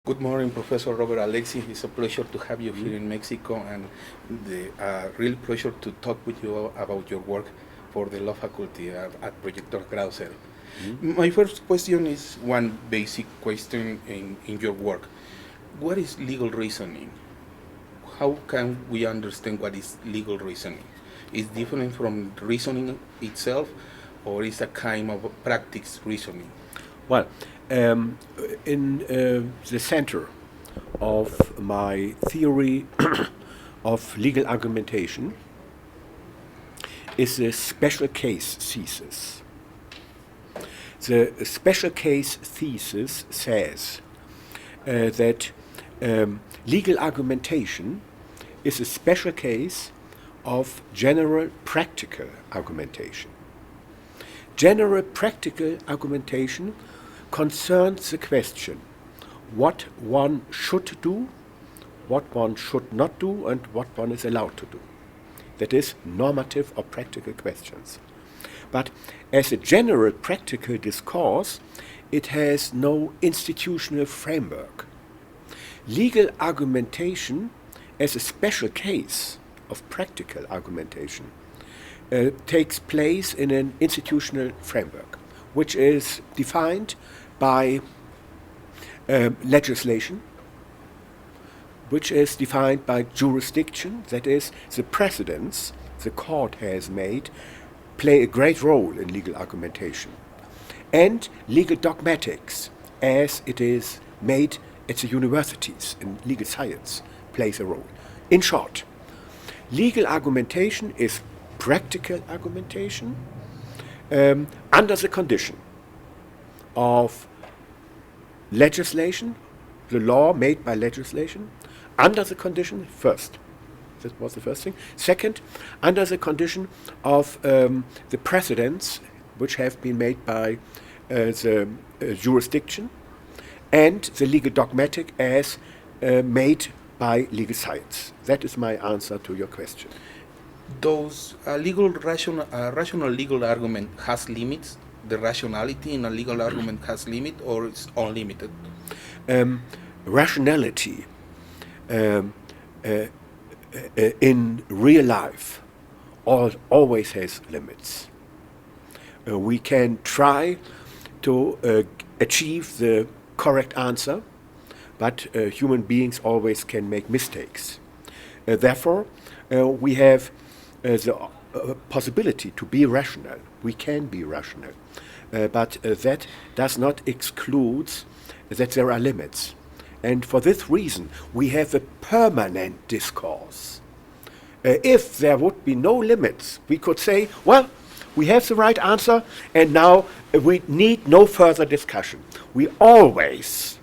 Good morning, Professor Robert Alexy. It's a pleasure to have you here in Mexico, and the real pleasure to talk with you about your work for the law faculty at Projector Grado Zero. My first question is one basic question in your work. What is legal reasoning? How can we understand what is legal reasoning? Is different from reasoning itself, or is a kind of practice reasoning? Well, in the center of my theory of legal argumentation is the special case thesis. The special case thesis says that legal argumentation is a special case of general practical argumentation. General practical argumentation concerns the question what one should do, what one should not do, and what one is allowed to do. That is, normative or practical questions. But as a general practical discourse, it has no institutional framework. Legal argumentation, as a special case of practical argumentation, takes place in an institutional framework, which is defined by legislation, which is defined by jurisdiction, that is, the precedents the court has made play a great role in legal argumentation, and legal dogmatics, as it is made at the universities in legal science, plays a role. In short, legal argumentation is practical argumentation under the condition of legislation, the law made by legislation, under the condition, first, that was the first thing. Second, under the condition of the precedents which have been made by the jurisdiction, and the legal dogmatic as made by legal science. That is my answer to your question. Does a rational legal argument has limits? The rationality in a legal argument has limit, or it's unlimited? Rationality in real life always has limits. We can try to achieve the correct answer, but human beings always can make mistakes. Therefore, we have the possibility to be rational. We can be rational, but that does not exclude that there are limits. And for this reason, we have a permanent discourse. If there would be no limits, we could say, well, we have the right answer, and now we need no further discussion. We always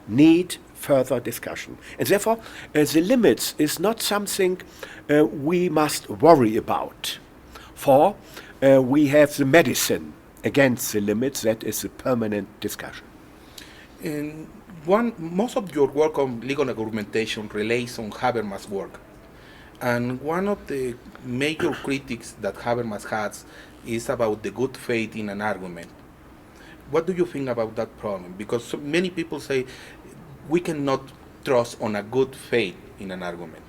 need further discussion. And therefore, the limits is not something we must worry about. For we have the medicine against the limits, that is a permanent discussion. And most of your work on legal argumentation relates on Habermas' work. And one of the major critiques that Habermas has is about the good faith in an argument. What do you think about that problem? Because so many people say we cannot trust on a good faith in an argument.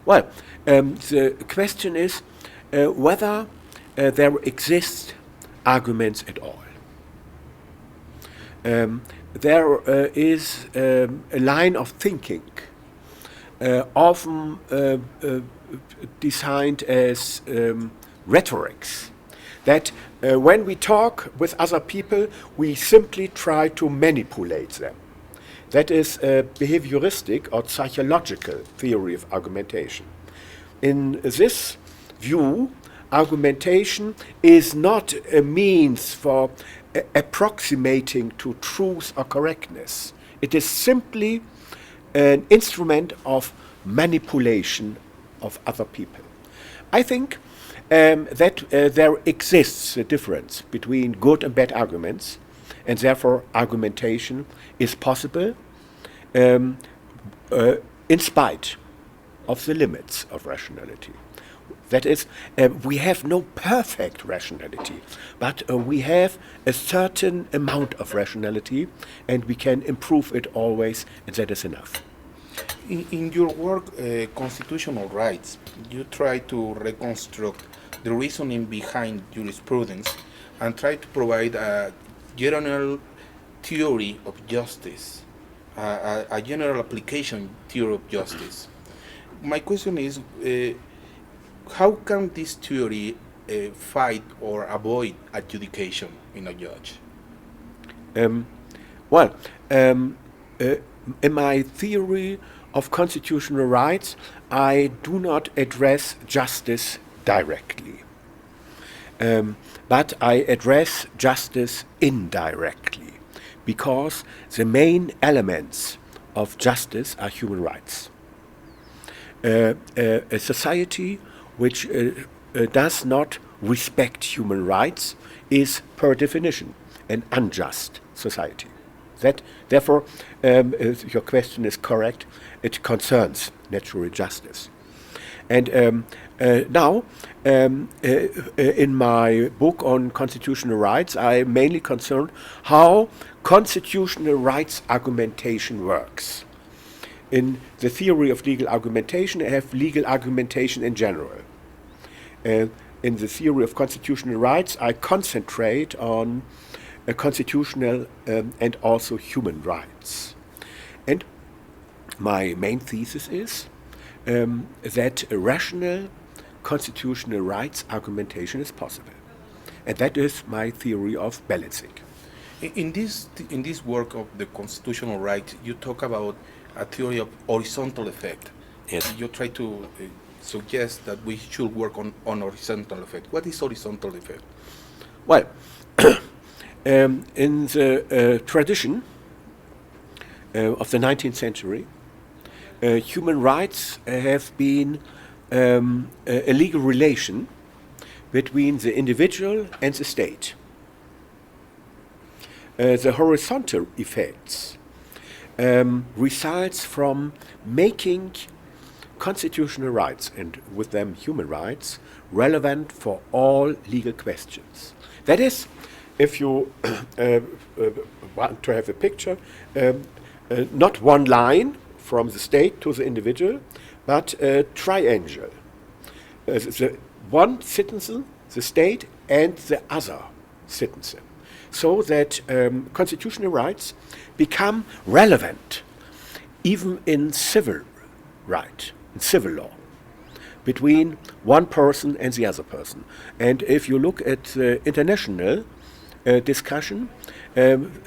Well, the question is whether there exist arguments at all. There is a line of thinking, often designed as rhetorics, that when we talk with other people, we simply try to manipulate them. That is a behavioristic or psychological theory of argumentation. In this view, argumentation is not a means for approximating to truth or correctness. It is simply an instrument of manipulation of other people. I think that there exists a difference between good and bad arguments, and therefore argumentation is possible in spite of the limits of rationality. That is, we have no perfect rationality, but we have a certain amount of rationality, and we can improve it always, and that is enough. In your work, Constitutional Rights, you try to reconstruct the reasoning behind jurisprudence and try to provide a general theory of justice, a general application theory of justice. My question is, how can this theory fight or avoid adjudication in a judge? In my theory of constitutional rights, I do not address justice directly, but I address justice indirectly, because the main elements of justice are human rights. A society which does not respect human rights is, per definition, an unjust society. Therefore, your question is correct. It concerns natural justice. And now, in my book on constitutional rights, I am mainly concerned how constitutional rights argumentation works. In the theory of legal argumentation, I have legal argumentation in general. In the theory of constitutional rights, I concentrate on constitutional and also human rights. And my main thesis is that a rational constitutional rights argumentation is possible. And that is my theory of balancing. In this work of the constitutional rights, you talk about a theory of horizontal effect. Yes. You try to suggest that we should work on horizontal effect. What is horizontal effect? Well, in the tradition of the 19th century, human rights have been a legal relation between the individual and the state. The horizontal effects results from making constitutional rights, and with them human rights, relevant for all legal questions. That is, if you want to have a picture, not one line from the state to the individual, but a triangle. The one citizen, the state, and the other citizen. So that constitutional rights become relevant even in civil right, in civil law, between one person and the other person. And if you look at the international discussion,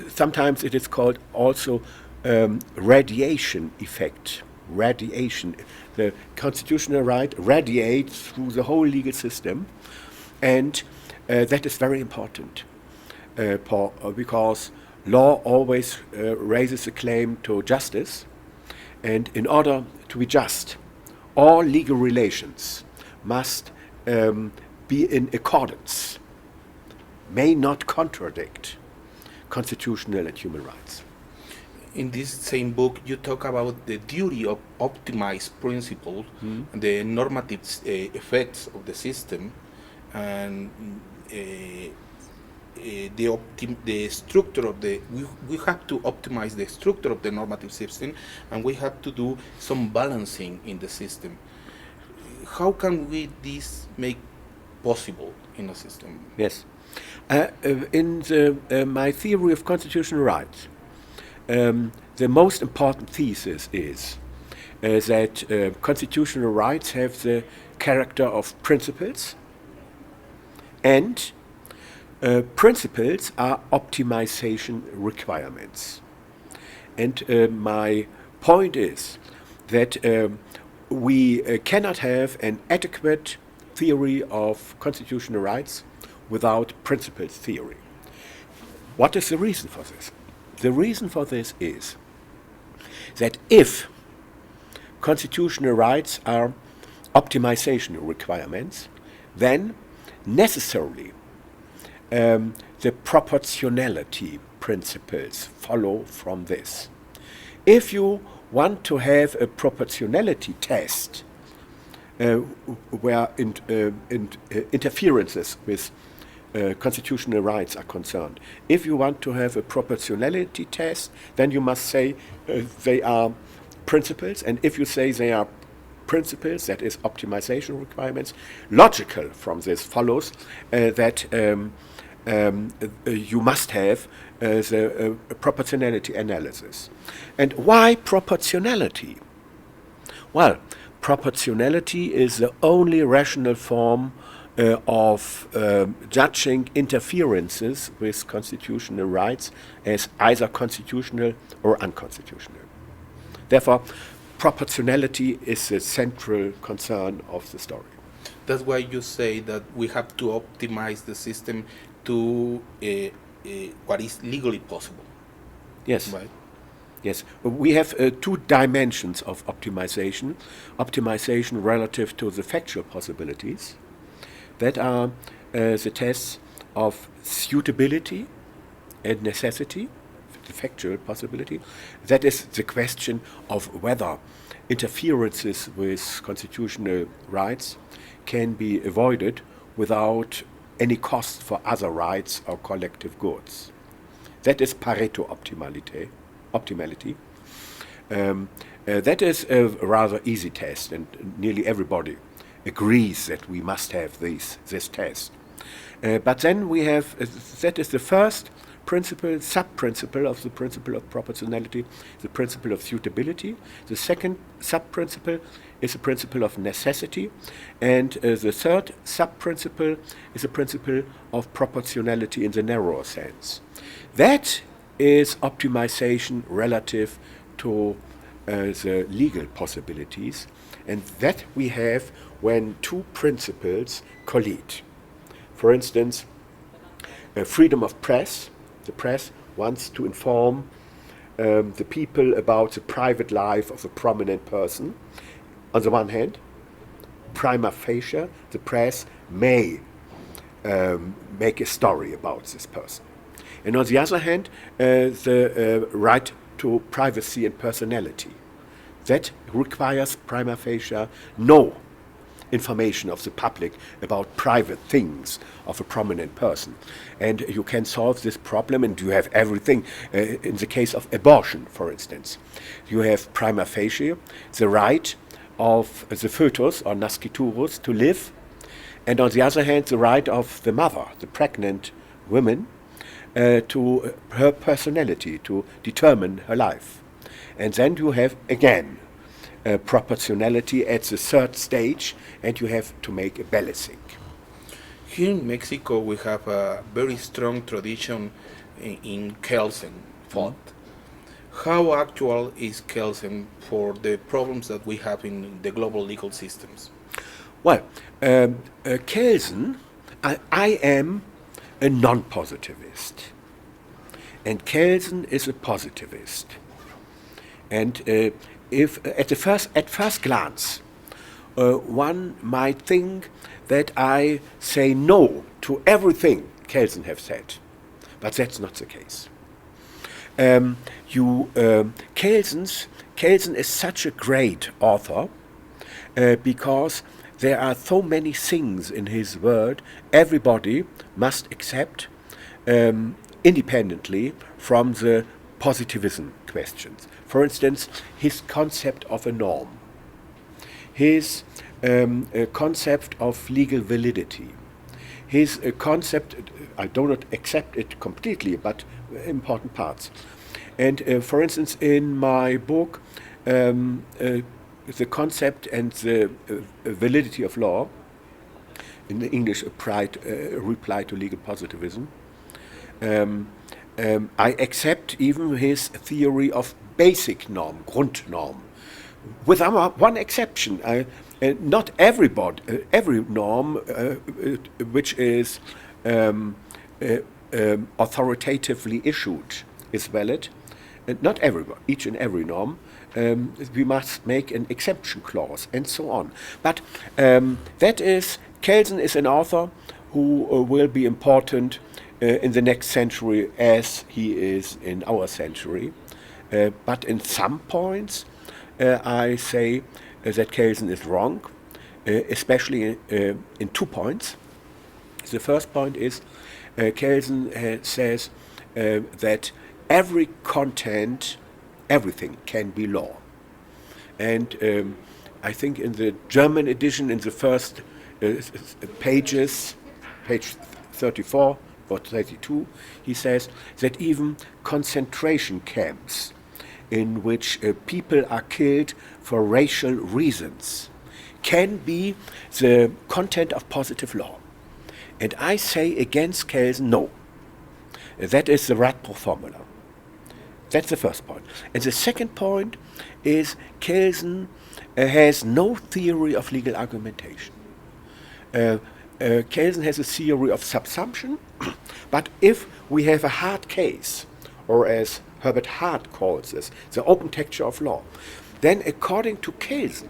sometimes it is called also radiation effect. Radiation. The constitutional right radiates through the whole legal system, and that is very important because law always raises a claim to justice, and in order to be just, all legal relations must be in accordance, may not contradict constitutional and human rights. In this same book, you talk about the duty of optimized principles, the normative effects of the system, and the structure of the. We have to optimize the structure of the normative system, and we have to do some balancing in the system. How can we this make possible in a system? Yes, in my theory of constitutional rights. The most important thesis is that constitutional rights have the character of principles, and principles are optimization requirements. And my point is that we cannot have an adequate theory of constitutional rights without principles theory. What is the reason for this? The reason for this is that if constitutional rights are optimization requirements, then necessarily the proportionality principles follow from this. If you want to have a proportionality test where interferences with constitutional rights are concerned. If you want to have a proportionality test, then you must say they are principles, and if you say they are principles, that is optimization requirements, logical from this follows that you must have the proportionality analysis. And why proportionality? Well, proportionality is the only rational form of judging interferences with constitutional rights as either constitutional or unconstitutional. Therefore, proportionality is the central concern of the story. That's why you say that we have to optimize the system to what is legally possible. Yes. Right? Yes. We have two dimensions of optimization. Optimization relative to the factual possibilities. That are the tests of suitability and necessity, the factual possibility. That is the question of whether interferences with constitutional rights can be avoided without any cost for other rights or collective goods. That is Pareto optimality. That is a rather easy test, and nearly everybody agrees that we must have this test. But then we have, that is the first principle, sub-principle of the principle of proportionality, the principle of suitability. The second sub-principle is the principle of necessity. And the third sub-principle is the principle of proportionality in the narrower sense. That is optimization relative to the legal possibilities, and that we have when two principles collide. For instance, freedom of press. The press wants to inform the people about the private life of a prominent person. On the one hand, prima facie, the press may make a story about this person. And on the other hand, the right to privacy and personality. That requires prima facie no information of the public about private things of a prominent person. And you can solve this problem, and you have everything. In the case of abortion, for instance, you have prima facie the right of the fetus or nasciturus to live, and on the other hand, the right of the mother, the pregnant woman, to her personality, to determine her life. And then you have, again, proportionality at the third stage, and you have to make a balancing. Here in Mexico, we have a very strong tradition in Kelsen thought. How actual is Kelsen for the problems that we have in the global legal systems? Well, Kelsen, I am a non-positivist, and Kelsen is a positivist. And if at first glance, one might think that I say no to everything Kelsen has said, but that's not the case. Kelsen is such a great author because there are so many things in his word everybody must accept independently from the positivism questions. For instance, his concept of a norm, his concept of legal validity, his concept, I do not accept it completely, but important parts. And for instance, in my book, the concept and the validity of law, in the English reply to legal positivism, I accept even his theory of basic norm, Grundnorm, with one exception. Not every norm which is authoritatively issued is valid. Not each and every norm. We must make an exception clause and so on. But Kelsen is an author who will be important in the next century as he is in our century. But in some points, I say that Kelsen is wrong. especially in 2 points. The first point is Kelsen says that every content, everything can be law. And I think in the German edition, in the first pages, page 34 or 32, he says that even concentration camps in which people are killed for racial reasons can be the content of positive law. And I say against Kelsen, no. That is the Radbruch formula. That's the first point. And the second point is Kelsen has no theory of legal argumentation. Kelsen has a theory of subsumption, but if we have a hard case, or as Herbert Hart calls this, the open texture of law, then according to Kelsen,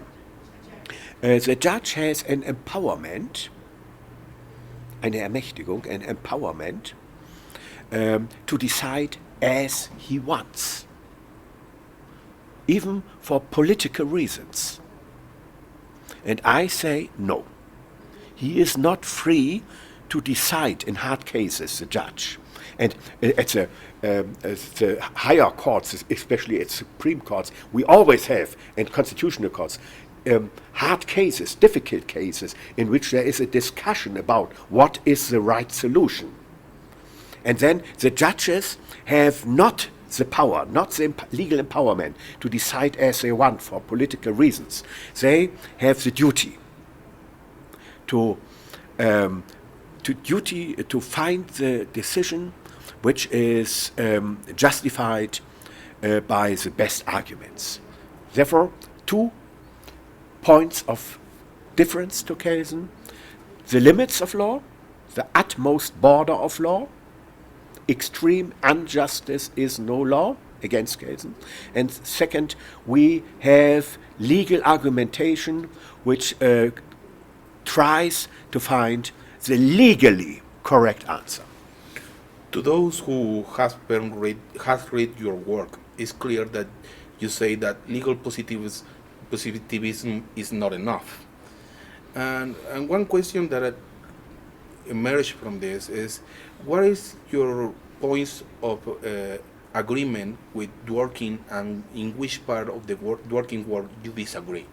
the judge has an empowerment, eine Ermächtigung, an empowerment to decide as he wants, even for political reasons. And I say no. He is not free to decide in hard cases, the judge. And at the higher courts, especially at Supreme Courts, we always have, and constitutional courts, hard cases, difficult cases, in which there is a discussion about what is the right solution. And then the judges have not the power, not the legal empowerment to decide as they want for political reasons. They have the duty to find the decision which is justified by the best arguments. Therefore, 2 points of difference to Kelsen: the limits of law, the utmost border of law. Extreme injustice is no law against Kelsen. And second, we have legal argumentation which tries to find the legally correct answer. To those who has read your work, it's clear that you say that legal positivism is not enough. And one question that emerged from this is, what is your points of agreement with Dworkin, and in which part of the Dworkin work you disagree?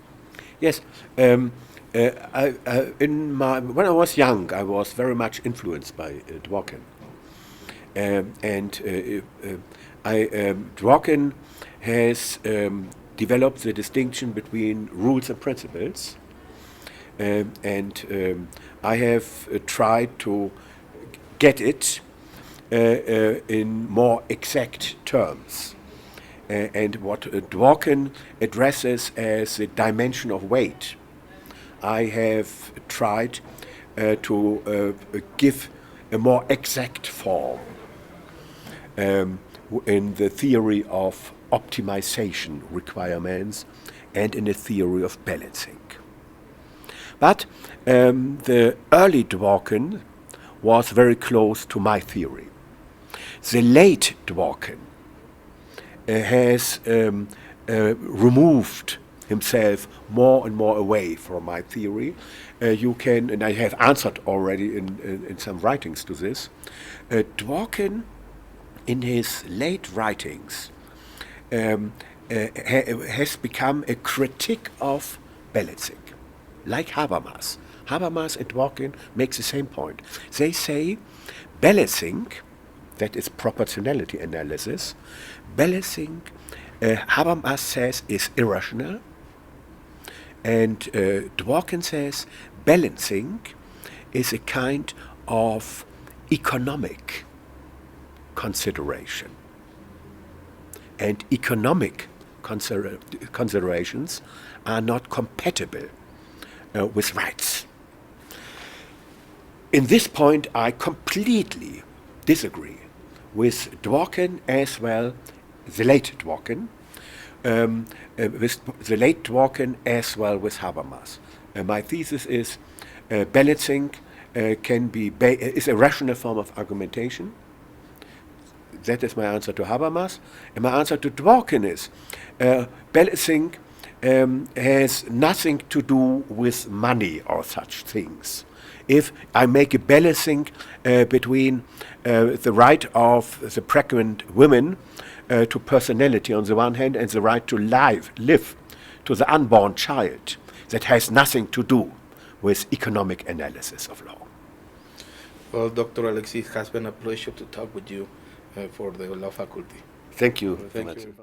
Yes, when I was young, I was very much influenced by Dworkin. Dworkin has developed the distinction between rules and principles, and I have tried to get it in more exact terms. And what Dworkin addresses as the dimension of weight, I have tried to give a more exact form in the theory of optimization requirements and in the theory of balancing. But the early Dworkin was very close to my theory. The late Dworkin has removed himself more and more away from my theory. You can, and I have answered already in some writings to this, Dworkin in his late writings has become a critic of balancing, like Habermas. Habermas and Dworkin make the same point. They say balancing, that is proportionality analysis, balancing, Habermas says, is irrational, and Dworkin says balancing is a kind of economic consideration. And economic considerations are not compatible with rights. In this point, I completely disagree with Dworkin as well, the late Dworkin, with the late Dworkin as well with Habermas. My thesis is balancing is a rational form of argumentation. That is my answer to Habermas. And my answer to Dworkin is balancing has nothing to do with money or such things. If I make a balancing between the right of the pregnant women to personality on the one hand and the right to live to the unborn child, that has nothing to do with economic analysis of law. Well, Dr. Alexy, it has been a pleasure to talk with you for the law faculty. Thank you. Thank you.